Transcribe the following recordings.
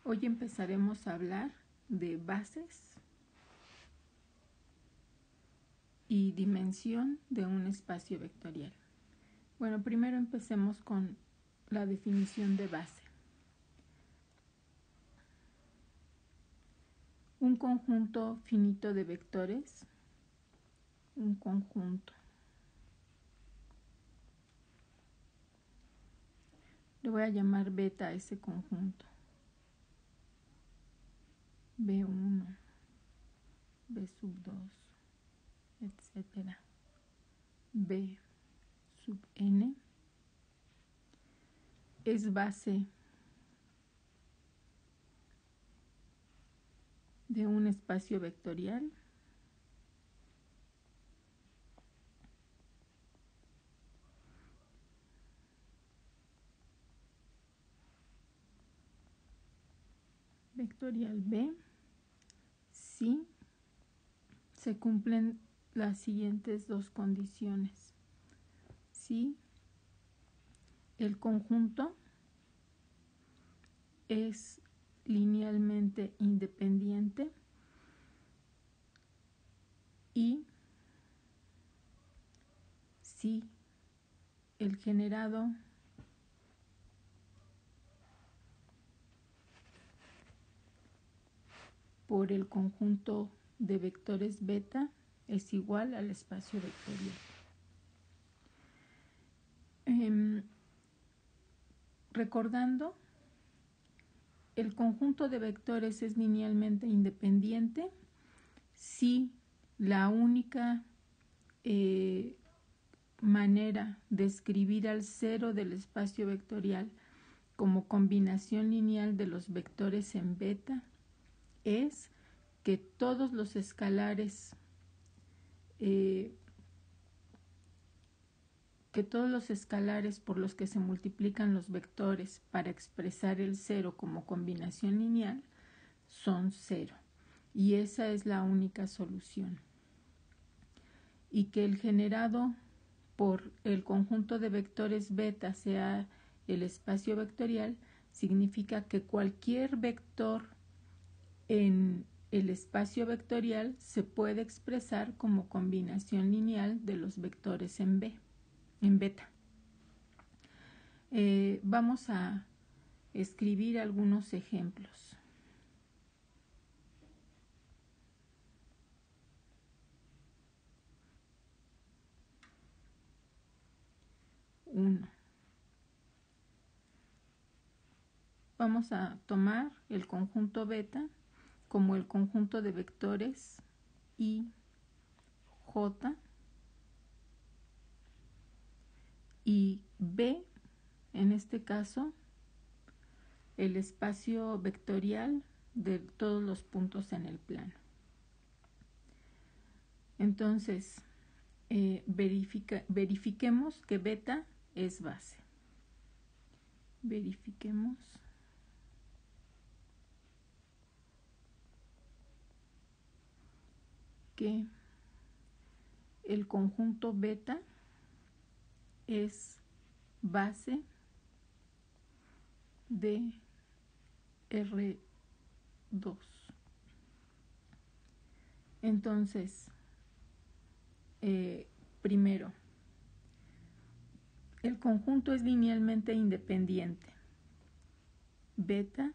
Hoy empezaremos a hablar de bases y dimensión de un espacio vectorial. Bueno, primero empecemos con la definición de base. Un conjunto finito de vectores, un conjunto. Le voy a llamar beta a ese conjunto. B1, B sub 2, etcétera. B sub n es base de un espacio vectorial B si se cumplen las siguientes dos condiciones. Si el conjunto es linealmente independiente y si el generado por el conjunto de vectores beta es igual al espacio vectorial. Recordando, el conjunto de vectores es linealmente independiente si la única manera de escribir al cero del espacio vectorial como combinación lineal de los vectores en beta es que todos los escalares por los que se multiplican los vectores para expresar el cero como combinación lineal son cero. Y esa es la única solución. Y que el generado por el conjunto de vectores beta sea el espacio vectorial significa que cualquier vector en el espacio vectorial se puede expresar como combinación lineal de los vectores en beta. Vamos a escribir algunos ejemplos. Vamos a tomar el conjunto beta como el conjunto de vectores I, J y B, en este caso, el espacio vectorial de todos los puntos en el plano. Entonces, verifiquemos que beta es base. Verifiquemos que el conjunto beta es base de R2. Entonces, primero, el conjunto es linealmente independiente. Beta,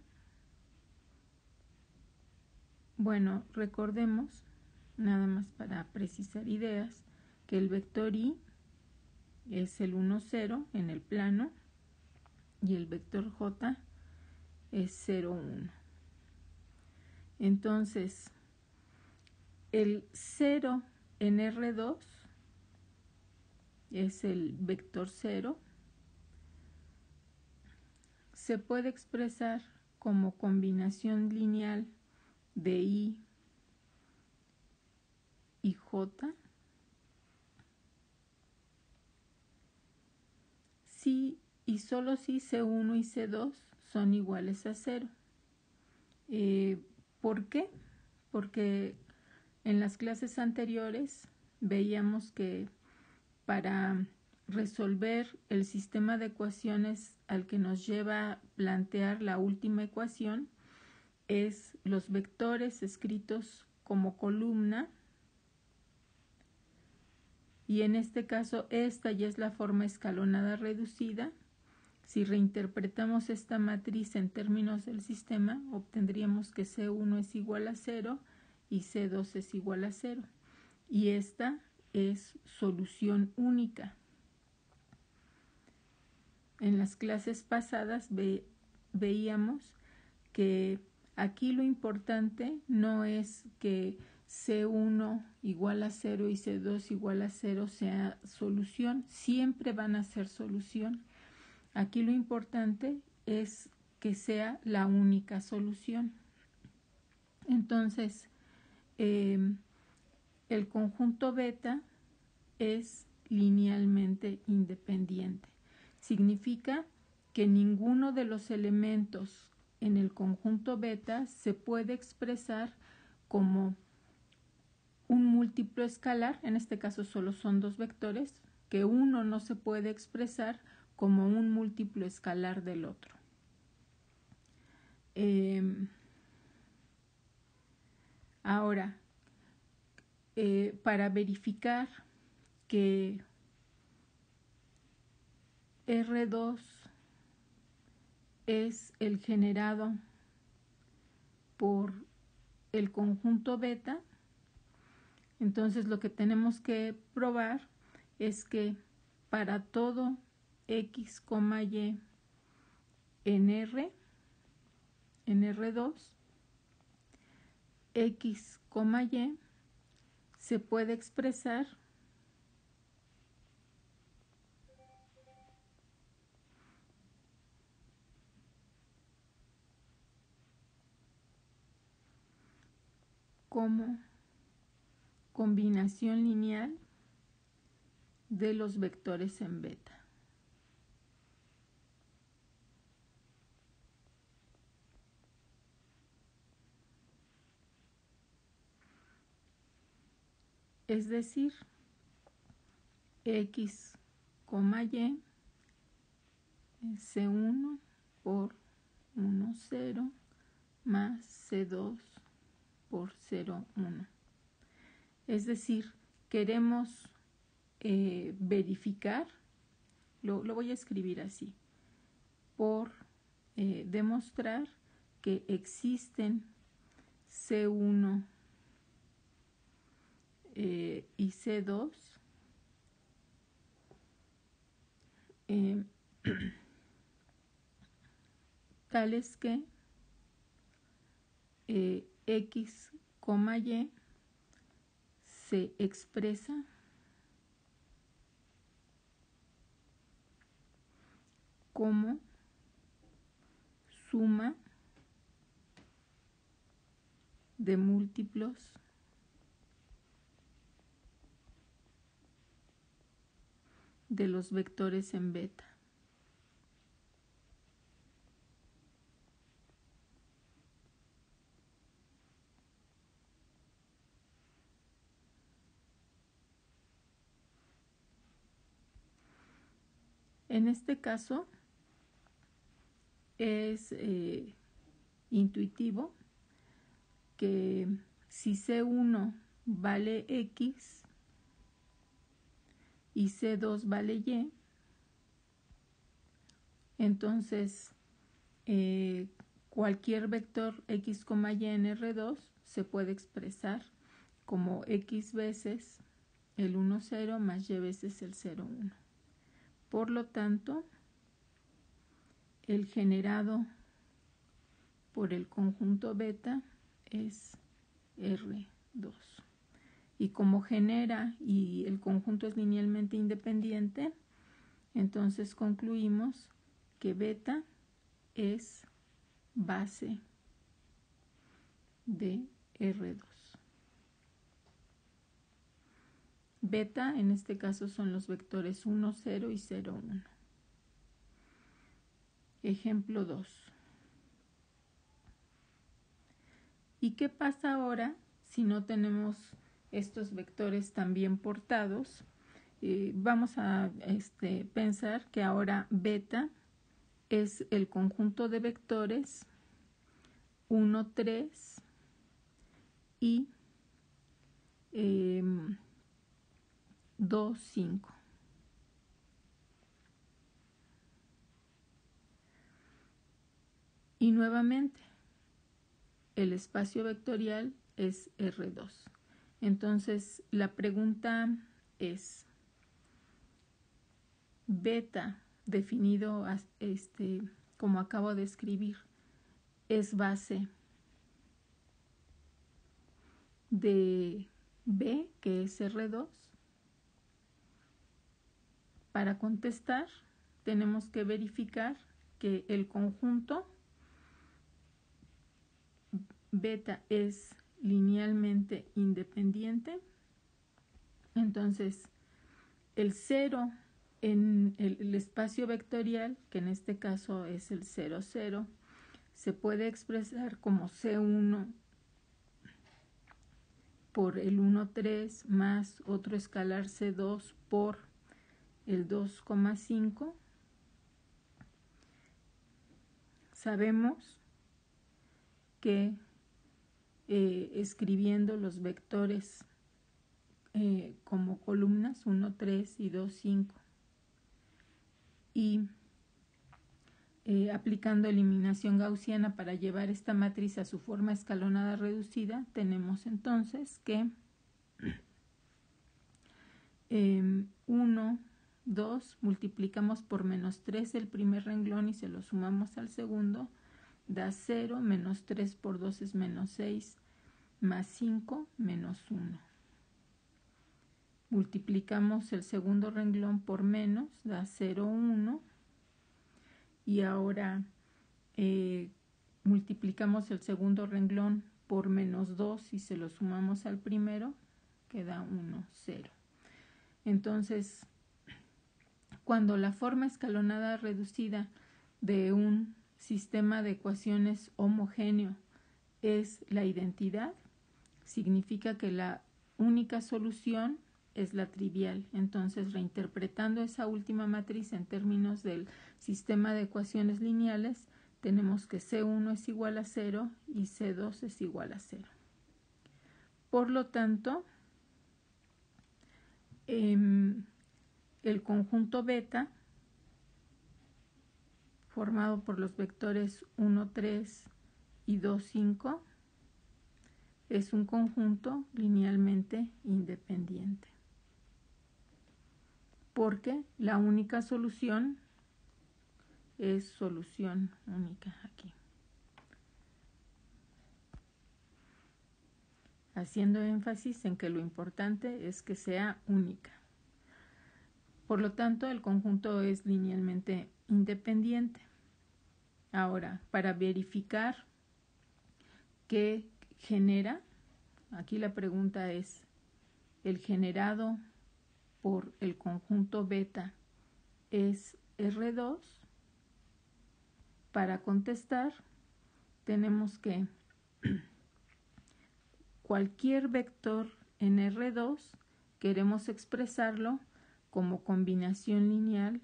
bueno, recordemos, nada más para precisar ideas, que el vector I es el 1, 0 en el plano y el vector J es 0, 1. Entonces, el 0 en R2 es el vector 0. Se puede expresar como combinación lineal de I y J si y solo si C1 y C2 son iguales a 0. ¿Por qué? Porque en las clases anteriores veíamos que para resolver el sistema de ecuaciones al que nos lleva a plantear la última ecuación, es los vectores escritos como columna, y en este caso esta ya es la forma escalonada reducida. Si reinterpretamos esta matriz en términos del sistema, obtendríamos que C1 es igual a 0 y C2 es igual a 0. Y esta es solución única. En las clases pasadas veíamos que aquí lo importante no es que C1 igual a 0 y C2 igual a 0 sea solución, siempre van a ser solución. Aquí lo importante es que sea la única solución. Entonces, el conjunto beta es linealmente independiente. Significa que ninguno de los elementos en el conjunto beta se puede expresar como un múltiplo escalar, en este caso solo son dos vectores, que uno no se puede expresar como un múltiplo escalar del otro. Ahora, para verificar que R2 es el generado por el conjunto beta, entonces lo que tenemos que probar es que para todo X, Y en R2, X, Y se puede expresar como combinación lineal de los vectores en beta. Es decir, X, Y, C1 por 1, 0 más C2 por 0, 1. Es decir, queremos verificar, lo voy a escribir así, por demostrar que existen C1 y C2 tales que X, Y se expresa como suma de múltiplos de los vectores en beta. En este caso es intuitivo que si C1 vale X y C2 vale Y, entonces cualquier vector X, Y en R2 se puede expresar como X veces el 1, 0 más Y veces el 0, 1. Por lo tanto, el generado por el conjunto beta es R2. Y como genera y el conjunto es linealmente independiente, entonces concluimos que beta es base de R2. Beta en este caso son los vectores 1, 0 y 0, 1. Ejemplo 2. ¿Y qué pasa ahora si no tenemos estos vectores también portados? Vamos a pensar que ahora beta es el conjunto de vectores 1, 3 y 2, 5. Y nuevamente, el espacio vectorial es R2. Entonces, la pregunta es, beta, definido como acabo de escribir, es base de B, que es R2. Para contestar, tenemos que verificar que el conjunto beta es linealmente independiente. Entonces, el 0 en el espacio vectorial, que en este caso es el 0, 0, se puede expresar como C1 por el 1, 3 más otro escalar C2 por el 2,5. Sabemos que escribiendo los vectores como columnas 1, 3 y 2, 5 y aplicando eliminación gaussiana para llevar esta matriz a su forma escalonada reducida, tenemos entonces que 1, 2, multiplicamos por menos 3 el primer renglón y se lo sumamos al segundo, da 0, menos 3 por 2 es menos 6, más 5, menos 1. Multiplicamos el segundo renglón por menos, da 0, 1. Y ahora multiplicamos el segundo renglón por menos 2 y se lo sumamos al primero, queda 1, 0. Entonces, cuando la forma escalonada reducida de un sistema de ecuaciones homogéneo es la identidad, significa que la única solución es la trivial. Entonces, reinterpretando esa última matriz en términos del sistema de ecuaciones lineales, tenemos que C1 es igual a 0 y C2 es igual a 0. Por lo tanto, el conjunto beta, formado por los vectores 1, 3 y 2, 5, es un conjunto linealmente independiente, porque la única solución es solución única aquí. Haciendo énfasis en que lo importante es que sea única. Por lo tanto, el conjunto es linealmente independiente. Ahora, para verificar qué genera, aquí la pregunta es, ¿el generado por el conjunto beta es R2? Para contestar, tenemos que cualquier vector en R2 queremos expresarlo como combinación lineal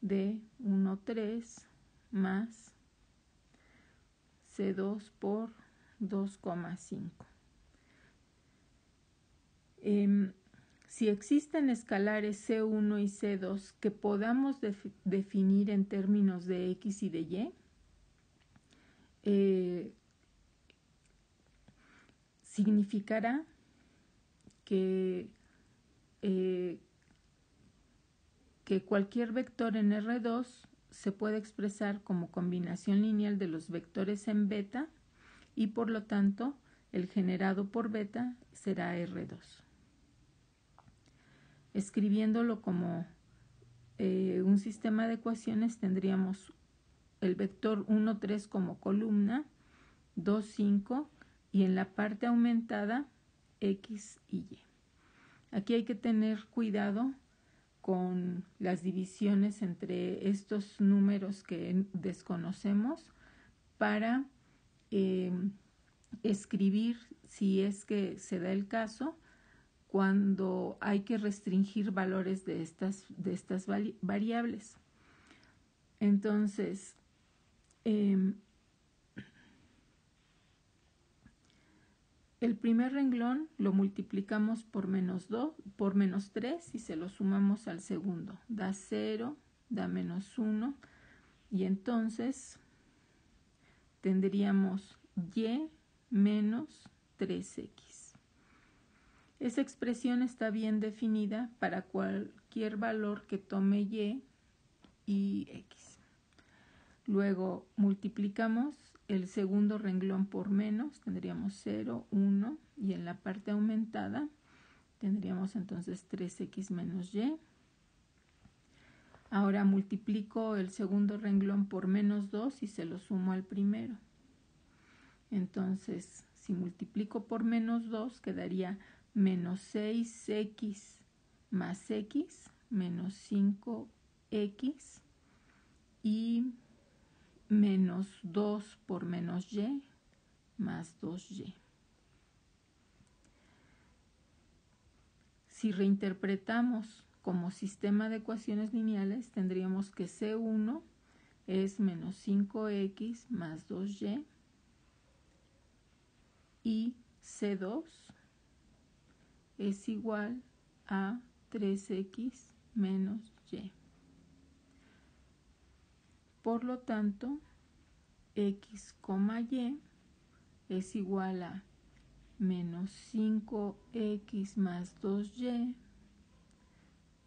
de 1, 3 más C2 por 2,5. Si existen escalares C1 y C2 que podamos definir en términos de X y de Y, significará que cualquier vector en R2 se puede expresar como combinación lineal de los vectores en beta y por lo tanto el generado por beta será R2. Escribiéndolo como un sistema de ecuaciones, tendríamos el vector 1, 3 como columna, 2, 5 y en la parte aumentada X y Y. Aquí hay que tener cuidado con las divisiones entre estos números que desconocemos para escribir, si es que se da el caso, cuando hay que restringir valores de estas variables. Entonces, El primer renglón lo multiplicamos por menos 3 y se lo sumamos al segundo. Da 0, da menos 1 y entonces tendríamos y menos 3x. Esa expresión está bien definida para cualquier valor que tome y x. Luego multiplicamos el segundo renglón por menos, tendríamos 0, 1 y en la parte aumentada tendríamos entonces 3x menos y. Ahora multiplico el segundo renglón por menos 2 y se lo sumo al primero. Entonces, si multiplico por menos 2 quedaría menos 6x más x menos 5x y menos 2 por menos y más 2y. Si reinterpretamos como sistema de ecuaciones lineales, tendríamos que C1 es menos 5x más 2y y C2 es igual a 3x menos y. Por lo tanto, x, y es igual a menos 5x más 2y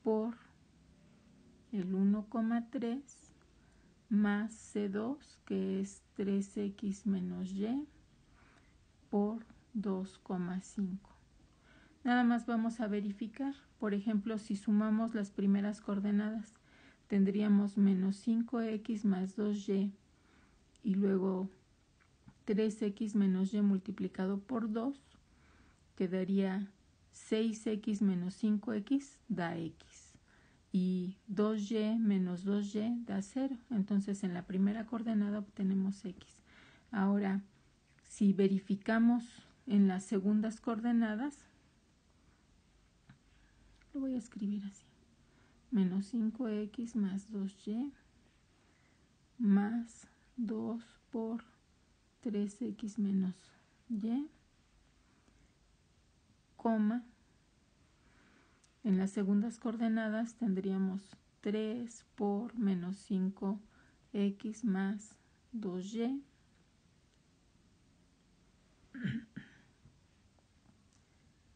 por el 1,3 más C2, que es 3x menos y por 2,5. Nada más vamos a verificar. Por ejemplo, si sumamos las primeras coordenadas, tendríamos menos 5x más 2y y luego 3x menos y multiplicado por 2, quedaría 6x menos 5x da x y 2y menos 2y da 0. Entonces en la primera coordenada obtenemos x. Ahora, si verificamos en las segundas coordenadas, lo voy a escribir así: menos 5x más 2y más 2 por 3x menos y, coma, en las segundas coordenadas tendríamos 3 por menos 5x más 2y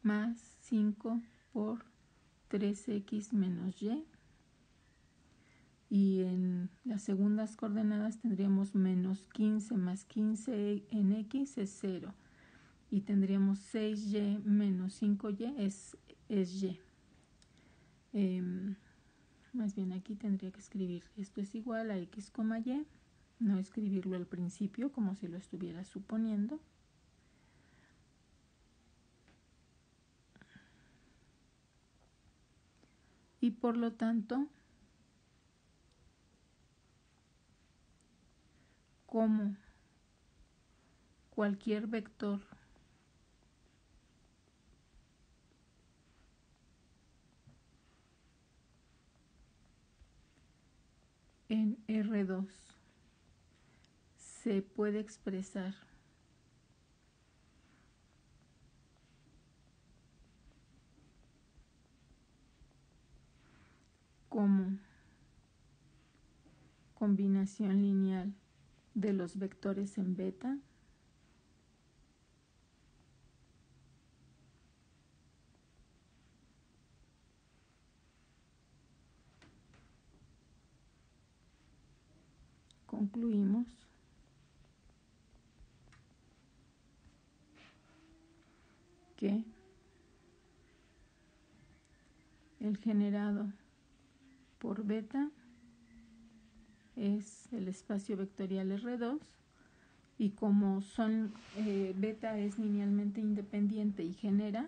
más 5 por 3x menos y en las segundas coordenadas tendríamos menos 15 más 15 en x es 0 y tendríamos 6y menos 5y es y. Más bien aquí tendría que escribir esto es igual a x, y, no escribirlo al principio como si lo estuviera suponiendo. Y por lo tanto, como cualquier vector en R2 se puede expresar como combinación lineal de los vectores en beta, concluimos que el generado por beta es el espacio vectorial R2 y como beta es linealmente independiente y genera,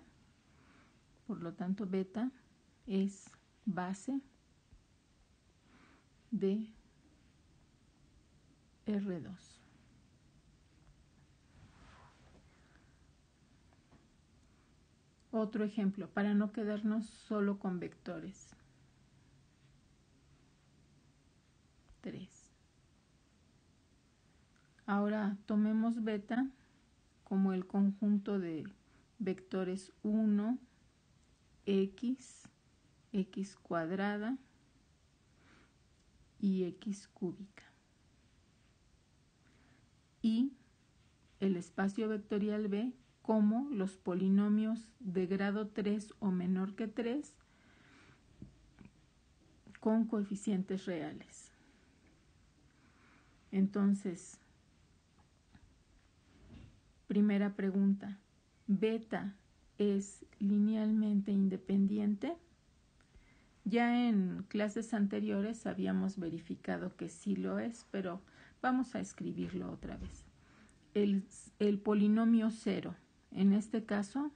por lo tanto beta es base de R2. Otro ejemplo, para no quedarnos solo con vectores. 3. Ahora tomemos beta como el conjunto de vectores 1, x, x cuadrada y x cúbica. Y el espacio vectorial B como los polinomios de grado 3 o menor que 3 con coeficientes reales. Entonces, primera pregunta, ¿beta es linealmente independiente? Ya en clases anteriores habíamos verificado que sí lo es, pero vamos a escribirlo otra vez. El polinomio 0, en este caso,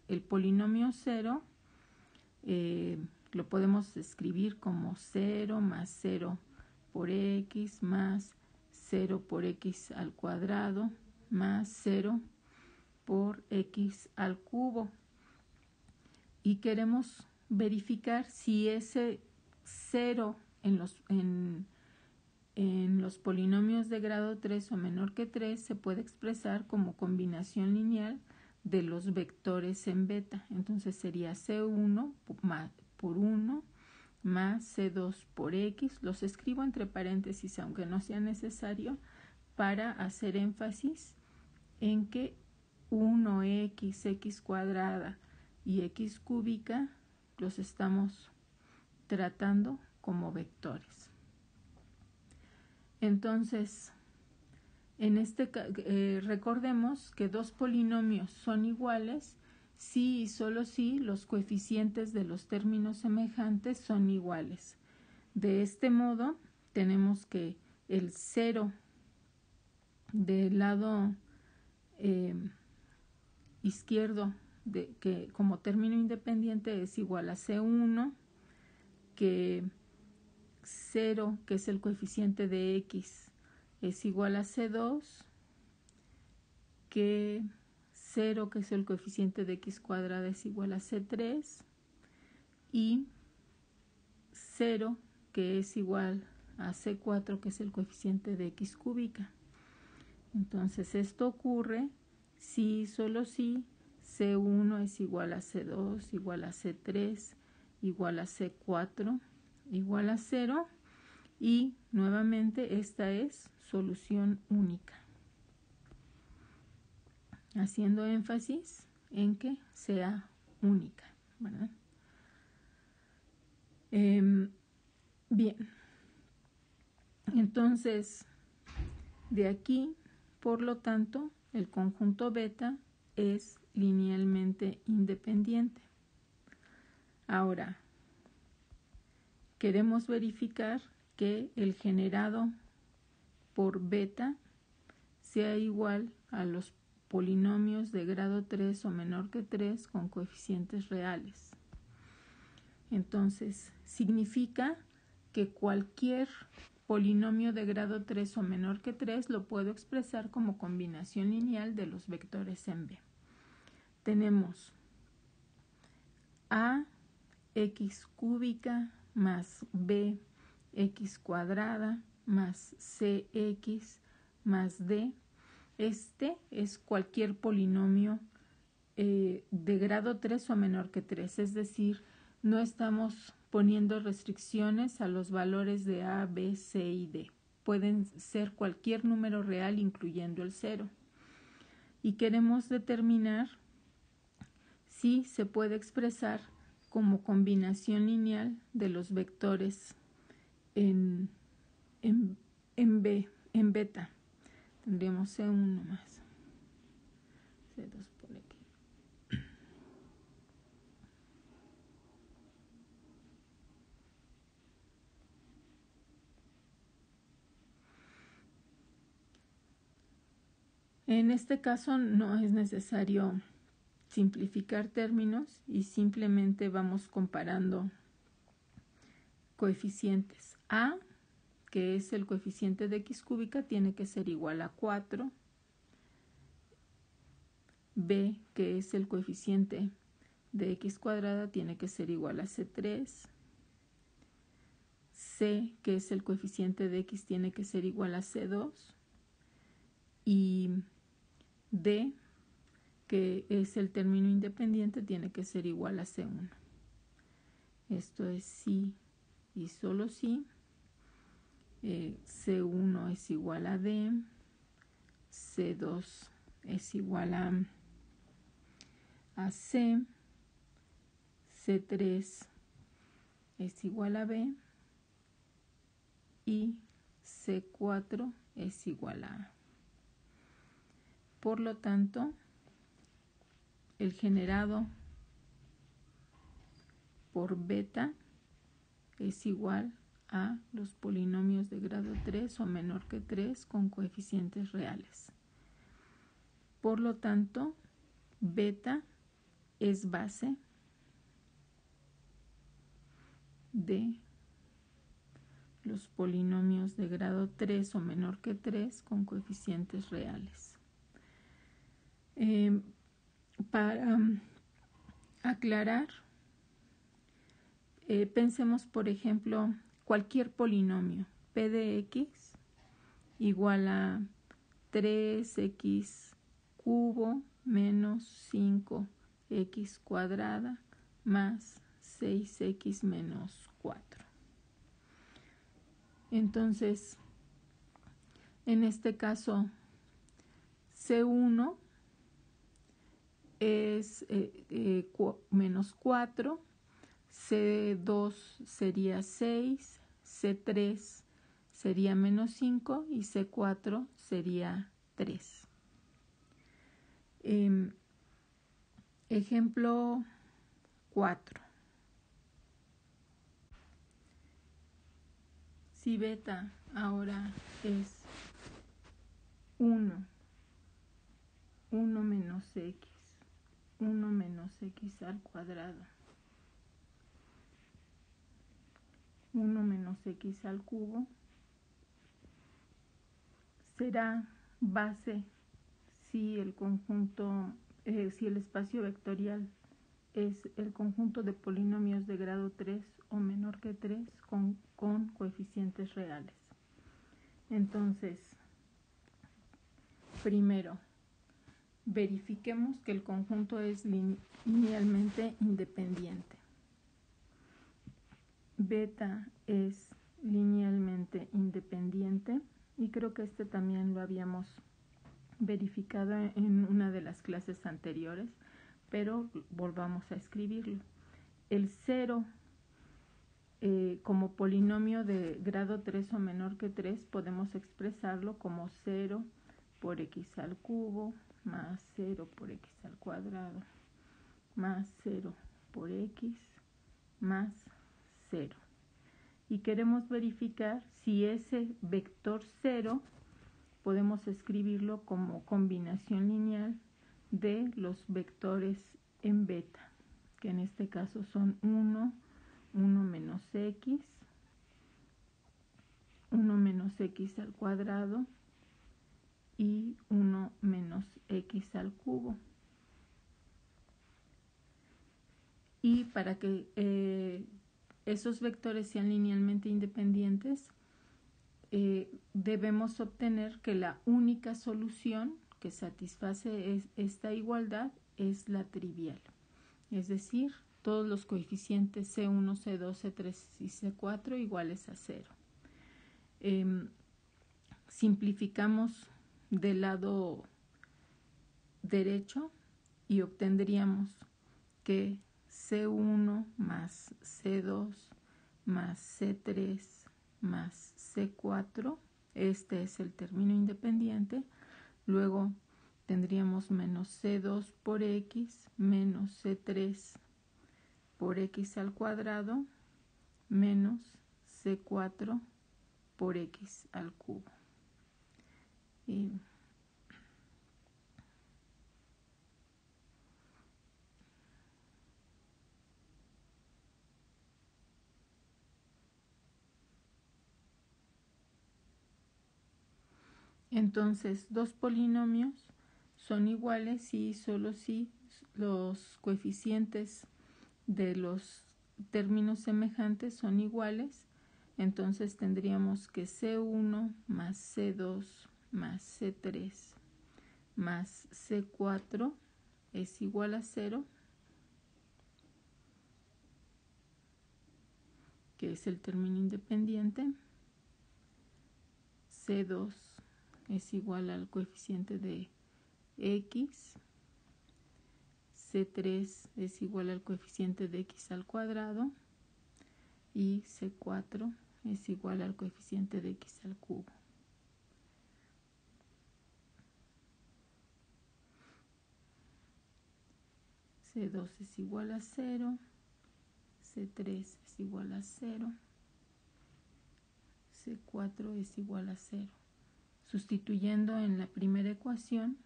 el polinomio 0 lo podemos escribir como 0 más 0 por x más 0 por x al cuadrado más 0 por x al cubo. Y queremos verificar si ese 0 en los polinomios de grado 3 o menor que 3 se puede expresar como combinación lineal de los vectores en beta. Entonces sería C1 por 1 más C2 por X. Los escribo entre paréntesis aunque no sea necesario para hacer énfasis en que 1x, x cuadrada y x cúbica los estamos tratando como vectores. Entonces, recordemos que dos polinomios son iguales si y solo si los coeficientes de los términos semejantes son iguales. De este modo, tenemos que el 0 del lado izquierdo que como término independiente es igual a C1, que 0, que es el coeficiente de x, es igual a C2, que 0, que es el coeficiente de x cuadrada, es igual a C3, y 0, que es igual a C4, que es el coeficiente de x cúbica. Entonces, esto ocurre si, solo si, C1 es igual a C2, igual a C3, igual a C4, igual a 0, y nuevamente esta es solución única. Haciendo énfasis en que sea única, ¿verdad? Bien, entonces de aquí, por lo tanto, el conjunto beta es linealmente independiente. Ahora, queremos verificar que el generado por beta sea igual a los polinomios de grado 3 o menor que 3 con coeficientes reales. Entonces, significa que cualquier polinomio de grado 3 o menor que 3 lo puedo expresar como combinación lineal de los vectores en B. Tenemos a x cúbica más b x cuadrada más cx más d. Este es cualquier polinomio de grado 3 o menor que 3, es decir, no estamos poniendo restricciones a los valores de a, b, c y d. Pueden ser cualquier número real incluyendo el 0. Y queremos determinar si se puede expresar como combinación lineal de los vectores en beta. Tendríamos C1 más C2 por X. En este caso no es necesario simplificar términos y simplemente vamos comparando coeficientes. A, que es el coeficiente de x cúbica, tiene que ser igual a 4. B, que es el coeficiente de x cuadrada, tiene que ser igual a C3. C, que es el coeficiente de x, tiene que ser igual a C2. Y D, que es el término independiente, tiene que ser igual a C1. Esto es si y solo si C1 es igual a D, C2 es igual a C, C3 es igual a B y C4 es igual a A. Por lo tanto, el generado por beta es igual a los polinomios de grado 3 o menor que 3 con coeficientes reales. Por lo tanto, beta es base de los polinomios de grado 3 o menor que 3 con coeficientes reales. Para aclarar, pensemos, por ejemplo, cualquier polinomio p de x igual a 3x cubo menos 5x cuadrada más 6x menos 4. Entonces, en este caso, C1 es menos 4, C2 sería 6, C3 sería menos 5 y C4 sería 3. Ejemplo 4. Si beta ahora es 1 menos x, 1 menos x al cuadrado, 1 menos x al cubo, será base si el conjunto, si el espacio vectorial es el conjunto de polinomios de grado 3 o menor que 3 con coeficientes reales. Entonces, primero, verifiquemos que el conjunto es linealmente independiente. Beta es linealmente independiente y creo que este también lo habíamos verificado en una de las clases anteriores, pero volvamos a escribirlo. El 0 como polinomio de grado 3 o menor que 3 podemos expresarlo como 0 por x al cubo más 0 por x al cuadrado más 0 por x más 0. Y queremos verificar si ese vector 0 podemos escribirlo como combinación lineal de los vectores en beta, que en este caso son 1 menos x, 1 menos x al cuadrado y 1 menos x al cubo. Y para que esos vectores sean linealmente independientes, debemos obtener que la única solución que satisface esta igualdad es la trivial, es decir, todos los coeficientes C1, C2, C3 y C4 iguales a 0. Simplificamos del lado derecho y obtendríamos que C1 más C2 más C3 más C4, este es el término independiente, luego tendríamos menos C2 por x menos C3 por x al cuadrado menos C4 por x al cubo. Entonces, dos polinomios son iguales si solo si los coeficientes de los términos semejantes son iguales. Entonces tendríamos que C1 más C2 más C3 más C4 es igual a 0, que es el término independiente. C2 es igual al coeficiente de x. C3 es igual al coeficiente de x al cuadrado. Y C4 es igual al coeficiente de x al cubo. C2 es igual a 0, C3 es igual a 0, C4 es igual a 0. Sustituyendo en la primera ecuación,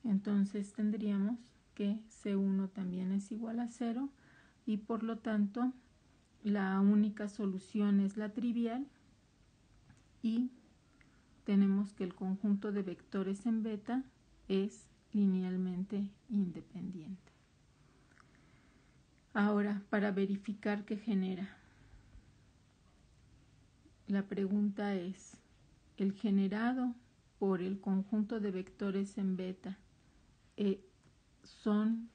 entonces tendríamos que C1 también es igual a 0 y por lo tanto la única solución es la trivial y tenemos que el conjunto de vectores en beta es linealmente independiente. Ahora, para verificar qué genera, la pregunta es, ¿el generado por el conjunto de vectores en beta son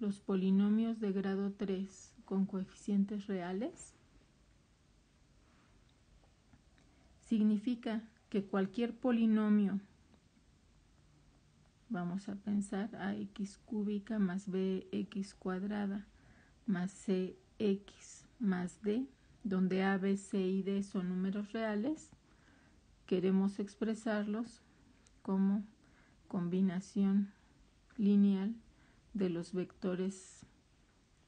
los polinomios de grado 3 con coeficientes reales? Significa que cualquier polinomio, vamos a pensar ax cúbica más bx cuadrada más cx más d, donde a, b, c y d son números reales, queremos expresarlos como combinación lineal de los vectores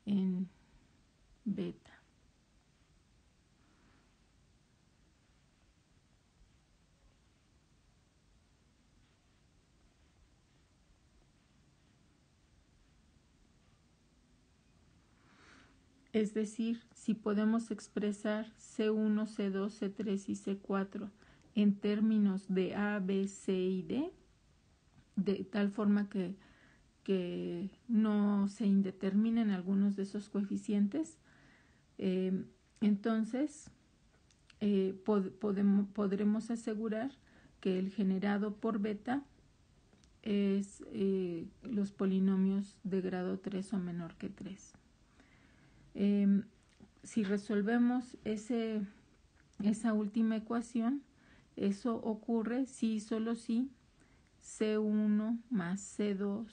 en beta. Es decir, si podemos expresar C1, C2, C3 y C4 en términos de A, B, C y D, de tal forma que no se indeterminen algunos de esos coeficientes, entonces podremos asegurar que el generado por beta es los polinomios de grado 3 o menor que 3. Si resolvemos esa última ecuación, eso ocurre si y solo si C1 más C2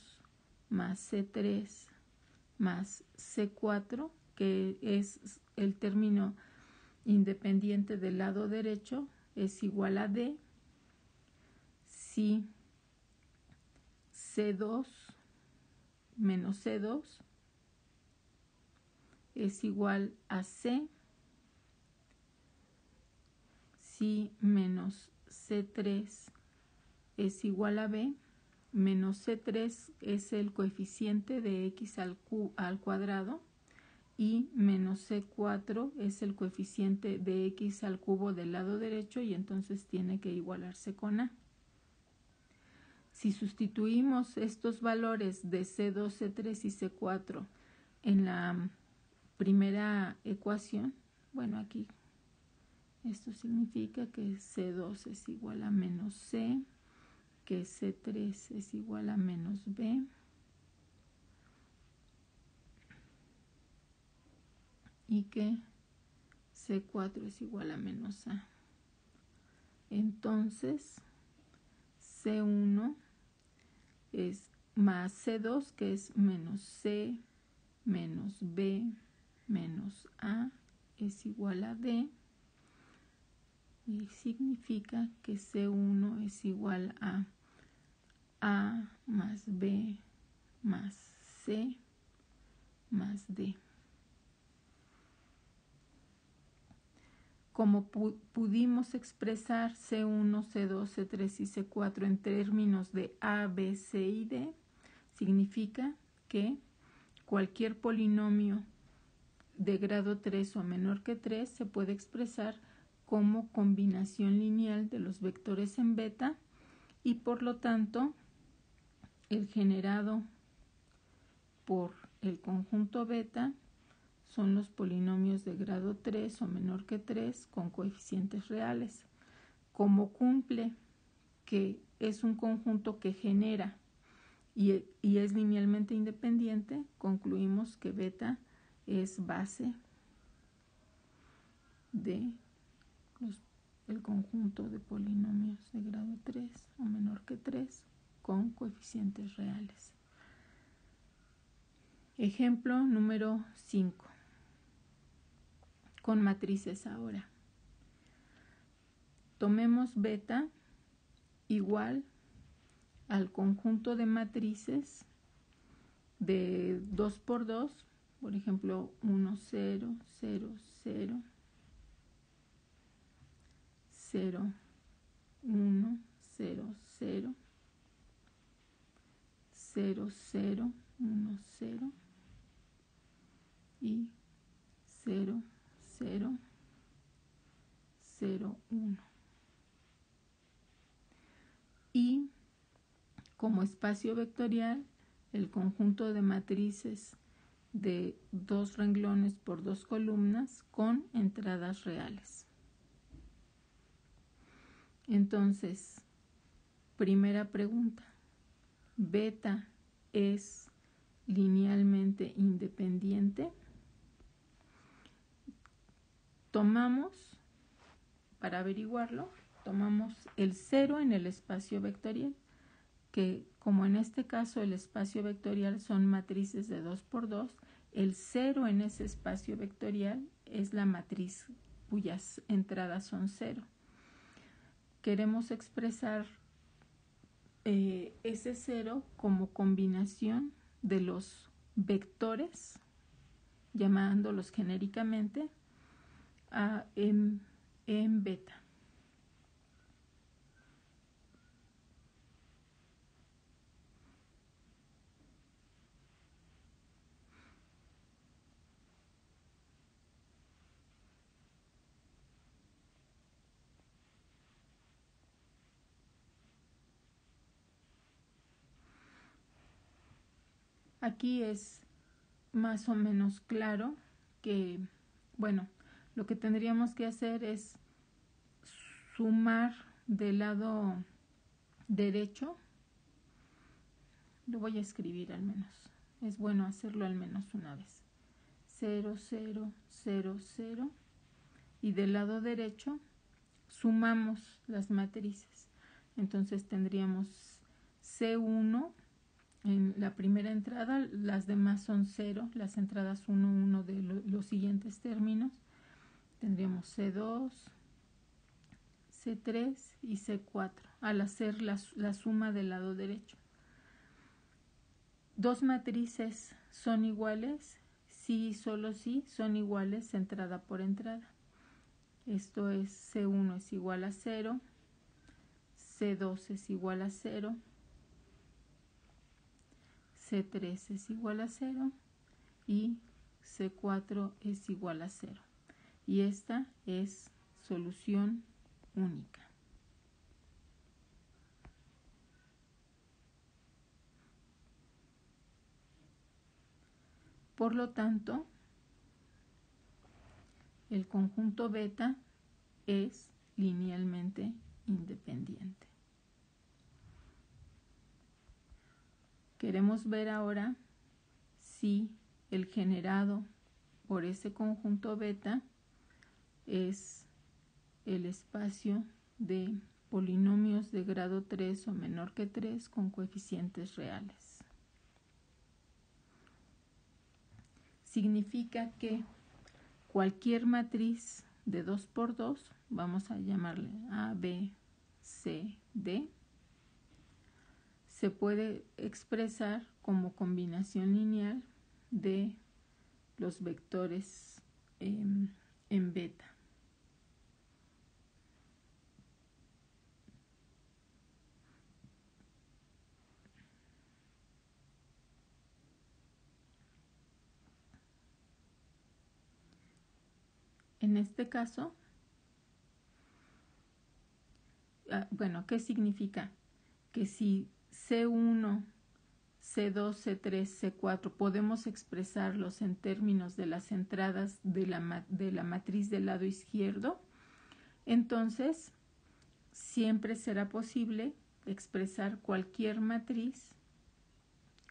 más C3 más C4, que es el término independiente del lado derecho, es igual a D, si C2 menos C2 es igual a C, si menos C3 es igual a B, menos C3 es el coeficiente de x al cuadrado y menos C4 es el coeficiente de x al cubo del lado derecho y entonces tiene que igualarse con A. Si sustituimos estos valores de C2, C3 y C4 en la primera ecuación, bueno, aquí esto significa que C2 es igual a menos C, que C3 es igual a menos B, y que C4 es igual a menos A. Entonces, C1 es más C2, que es menos C, menos B, menos A, es igual a D, y significa que C1 es igual a A más B más C más D. Como pudimos expresar C1, C2, C3 y C4 en términos de A, B, C y D, significa que cualquier polinomio de grado 3 o menor que 3 se puede expresar como combinación lineal de los vectores en beta y por lo tanto el generado por el conjunto beta son los polinomios de grado 3 o menor que 3 con coeficientes reales. Como cumple que es un conjunto que genera y es linealmente independiente, concluimos que beta es base de el conjunto de polinomios de grado 3 o menor que 3 con coeficientes reales. Ejemplo número 5. Con matrices ahora. Tomemos beta igual al conjunto de matrices de 2 por 2, por ejemplo 1, 0, 0, 0, 0, 1, 0, 0, 0, 0, 1, 0 y 0, 0, 0, 1. Y como espacio vectorial, el conjunto de matrices de 2 renglones por 2 columnas con entradas reales. Entonces, primera pregunta, ¿beta es linealmente independiente? Tomamos, para averiguarlo, tomamos el 0 en el espacio vectorial, que como en este caso el espacio vectorial son matrices de 2 por 2, el 0 en ese espacio vectorial es la matriz cuyas entradas son 0. Queremos expresar ese 0 como combinación de los vectores, llamándolos genéricamente en beta. Aquí es más o menos claro que, bueno, lo que tendríamos que hacer es sumar del lado derecho. Lo voy a escribir al menos. Es bueno hacerlo al menos una vez. 0, 0, 0, 0. Y del lado derecho sumamos las matrices. Entonces tendríamos C1 en la primera entrada, las demás son 0, las entradas 1, 1 de los siguientes términos. Tendríamos C2, C3 y C4 al hacer la suma del lado derecho. ¿Dos matrices son iguales? Sí, solo sí, son iguales entrada por entrada. Esto es C1 es igual a 0, C2 es igual a 0, C3 es igual a 0 y C4 es igual a 0. Y esta es solución única. Por lo tanto, el conjunto beta es linealmente independiente. Queremos ver ahora si el generado por ese conjunto beta es el espacio de polinomios de grado 3 o menor que 3 con coeficientes reales. Significa que cualquier matriz de 2 por 2, vamos a llamarle A, B, C, D, se puede expresar como combinación lineal de los vectores en beta. En este caso, bueno, ¿qué significa? Que si C1, C2, C3, C4 podemos expresarlos en términos de las entradas de la matriz del lado izquierdo, entonces siempre será posible expresar cualquier matriz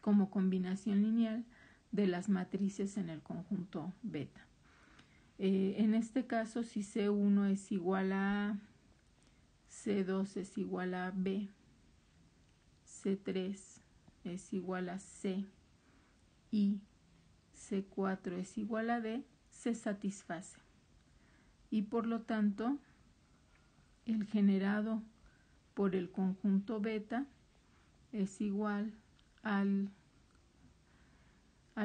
como combinación lineal de las matrices en el conjunto beta. En este caso, si C1 es igual a A, C2 es igual a B, C3 es igual a C y C4 es igual a D, se satisface. Y por lo tanto, el generado por el conjunto beta es igual al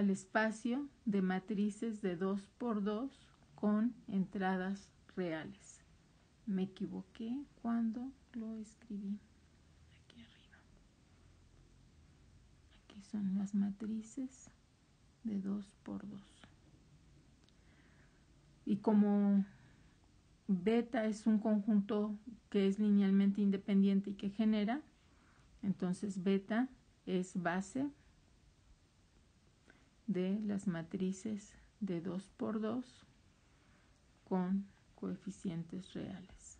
espacio de matrices de 2 por 2 con entradas reales. Me equivoqué cuando lo escribí. Aquí arriba. Aquí son las matrices de 2 por 2. Y como beta es un conjunto que es linealmente independiente y que genera, entonces beta es base de las matrices de 2 por 2 con coeficientes reales.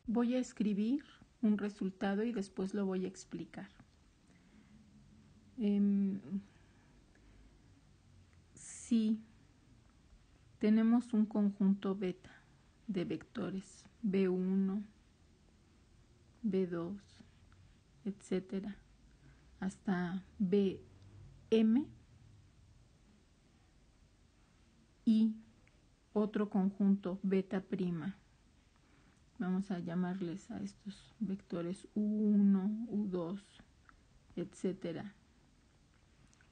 Voy a escribir un resultado y después lo voy a explicar. Si tenemos un conjunto beta de vectores B1, B2, etcétera, hasta BM, y otro conjunto beta prima. Vamos a llamarles a estos vectores U1, U2, etcétera,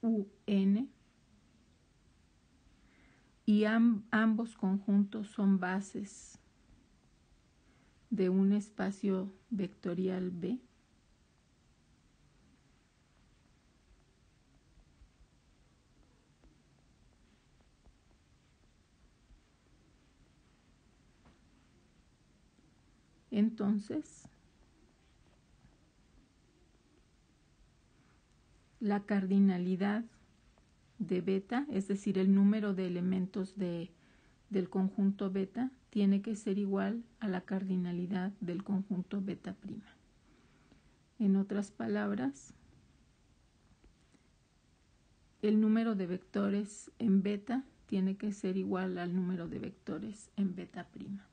UN, y ambos conjuntos son bases de un espacio vectorial B. Entonces, la cardinalidad de beta, es decir, el número de elementos del conjunto beta, tiene que ser igual a la cardinalidad del conjunto beta prima. En otras palabras, el número de vectores en beta tiene que ser igual al número de vectores en beta prima.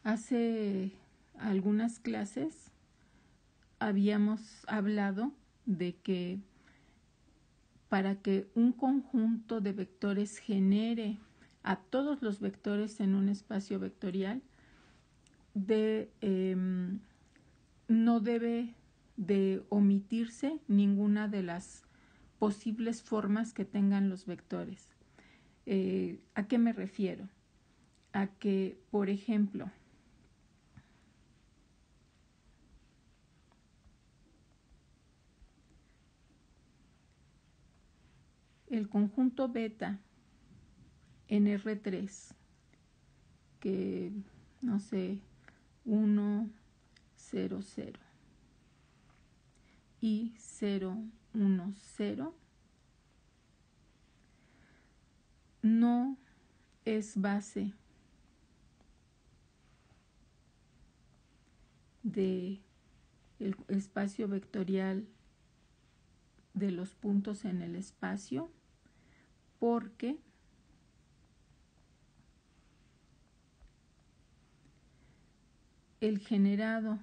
Hace algunas clases habíamos hablado de que para que un conjunto de vectores genere a todos los vectores en un espacio vectorial, no debe de omitirse ninguna de las posibles formas que tengan los vectores. ¿A qué me refiero? A que, por ejemplo, el conjunto beta en R3, que no sé, 1, 0, 0 y 0, 1, 0, no es base del espacio vectorial de los puntos en el espacio, porque el generado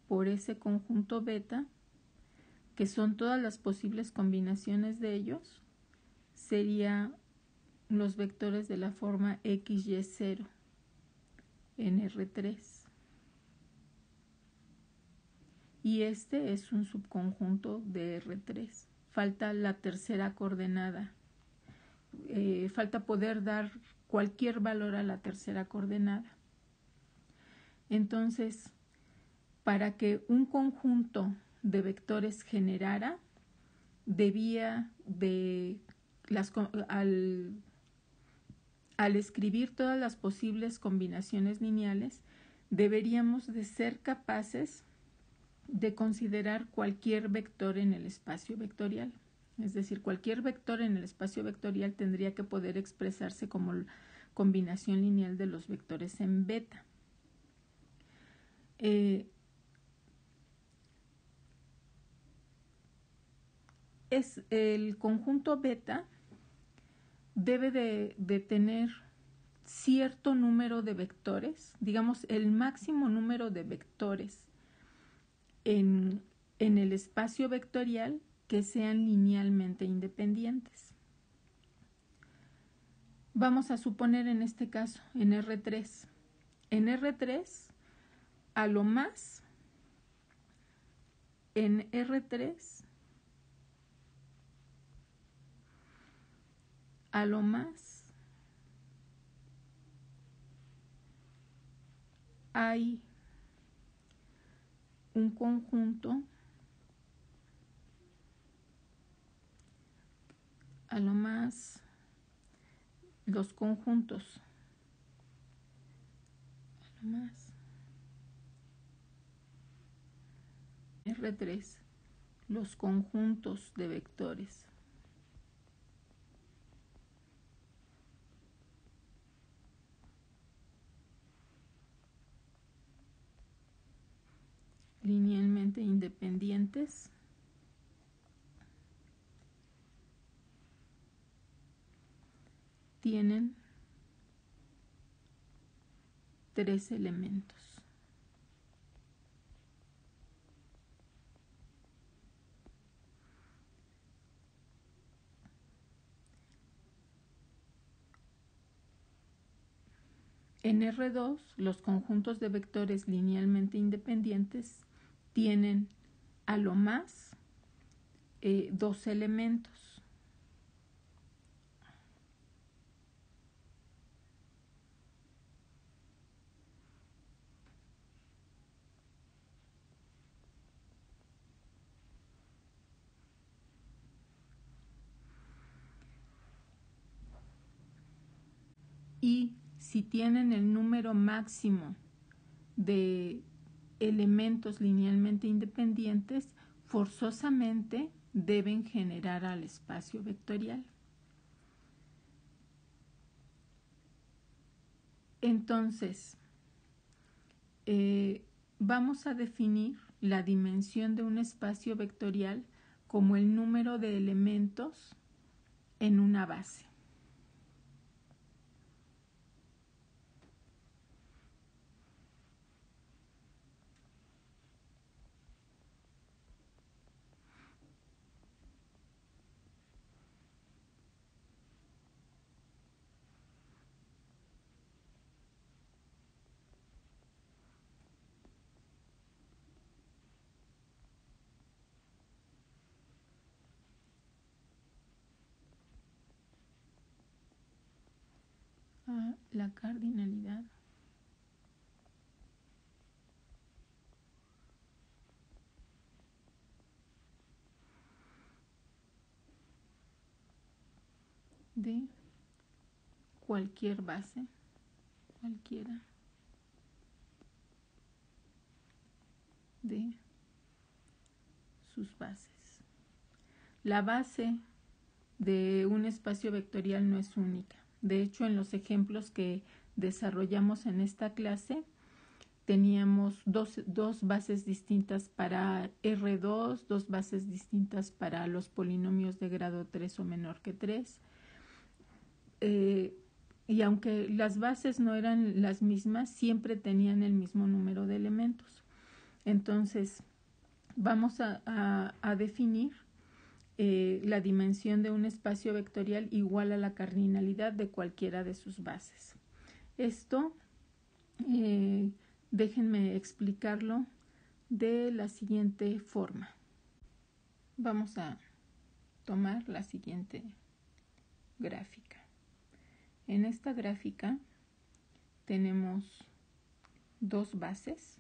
por ese conjunto beta, que son todas las posibles combinaciones de ellos, sería los vectores de la forma XY0 en R3. Y este es un subconjunto de R3. Falta la tercera coordenada. Falta poder dar cualquier valor a la tercera coordenada. Entonces, para que un conjunto de vectores generara, debía de al escribir todas las posibles combinaciones lineales, deberíamos de ser capaces de considerar cualquier vector en el espacio vectorial. Es decir, cualquier vector en el espacio vectorial tendría que poder expresarse como combinación lineal de los vectores en beta. es el conjunto beta debe de tener cierto número de vectores, digamos el máximo número de vectores en el espacio vectorial que sean linealmente independientes. Vamos a suponer en este caso en R3. En R3, a lo más, en R3, a lo más, hay un conjunto, a lo más, los conjuntos, a lo más, R3, los conjuntos de vectores linealmente independientes tienen 3 elementos. En R2, los conjuntos de vectores linealmente independientes tienen a lo más 2 elementos. Y si tienen el número máximo de elementos linealmente independientes, forzosamente deben generar al espacio vectorial. Entonces, vamos a definir la dimensión de un espacio vectorial como el número de elementos en una base. La cardinalidad de cualquier base, cualquiera de sus bases. La base de un espacio vectorial no es única. De hecho, en los ejemplos que desarrollamos en esta clase, teníamos dos bases distintas para R2, 2 bases distintas para los polinomios de grado 3 o menor que 3. Y aunque las bases no eran las mismas, siempre tenían el mismo número de elementos. Entonces, vamos a definir la dimensión de un espacio vectorial igual a la cardinalidad de cualquiera de sus bases. Esto, déjenme explicarlo de la siguiente forma. Vamos a tomar la siguiente gráfica. En esta gráfica tenemos 2 bases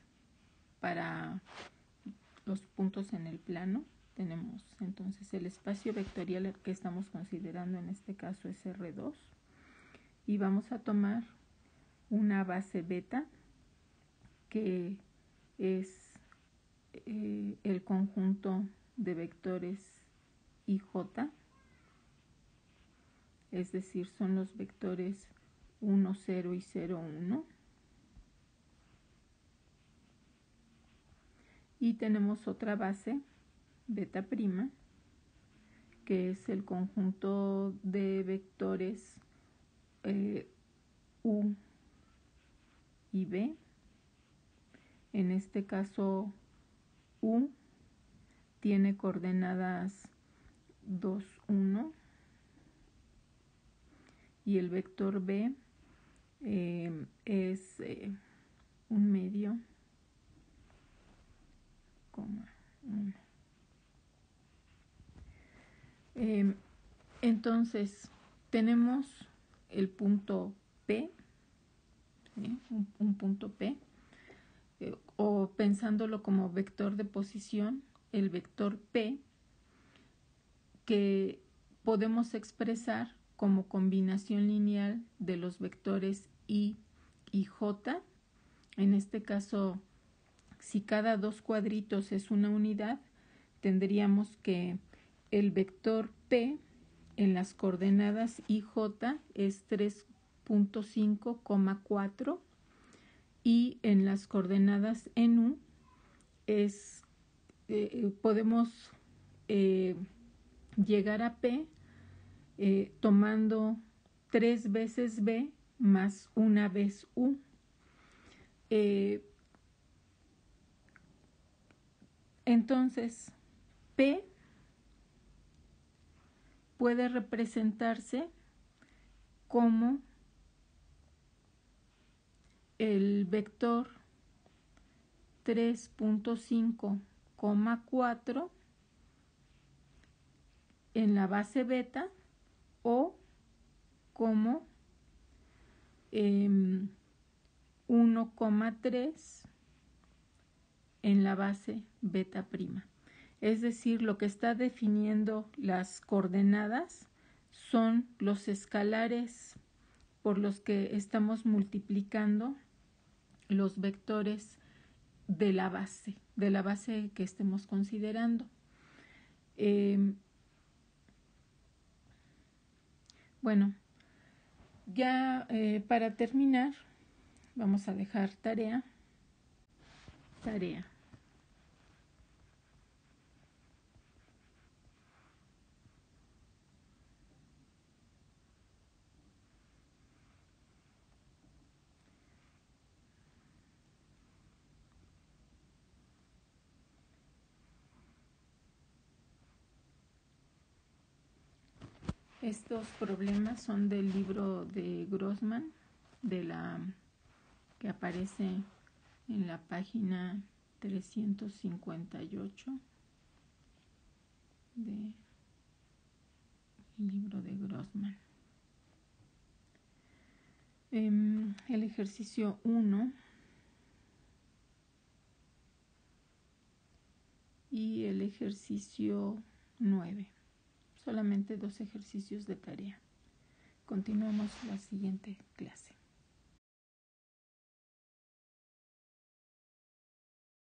para los puntos en el plano. Tenemos entonces el espacio vectorial que estamos considerando en este caso es R2 y vamos a tomar una base beta que es el conjunto de vectores IJ, es decir, son los vectores 1, 0 y 0, 1. Y tenemos otra base, beta prima, que es el conjunto de vectores U y B. En este caso, U tiene coordenadas 2, 1 y el vector B es un medio, coma 1. Entonces, tenemos el punto P, ¿sí? un punto P, o pensándolo como vector de posición, el vector P, que podemos expresar como combinación lineal de los vectores I y J. En este caso, si cada dos cuadritos es una unidad, tendríamos que el vector P en las coordenadas IJ es 3.5,4 y en las coordenadas en U es, podemos llegar a P tomando 3 veces B más una vez U. Entonces, P puede representarse como el vector 3.5,4 en la base beta o como 1,3 en la base beta prima. Es decir, lo que está definiendo las coordenadas son los escalares por los que estamos multiplicando los vectores de la base que estemos considerando. Bueno, ya para terminar, vamos a dejar tarea. Estos problemas son del libro de Grossman, que aparece en la página 358 del libro de Grossman. El ejercicio 1 y el ejercicio 9. Solamente 2 ejercicios de tarea. Continuamos la siguiente clase.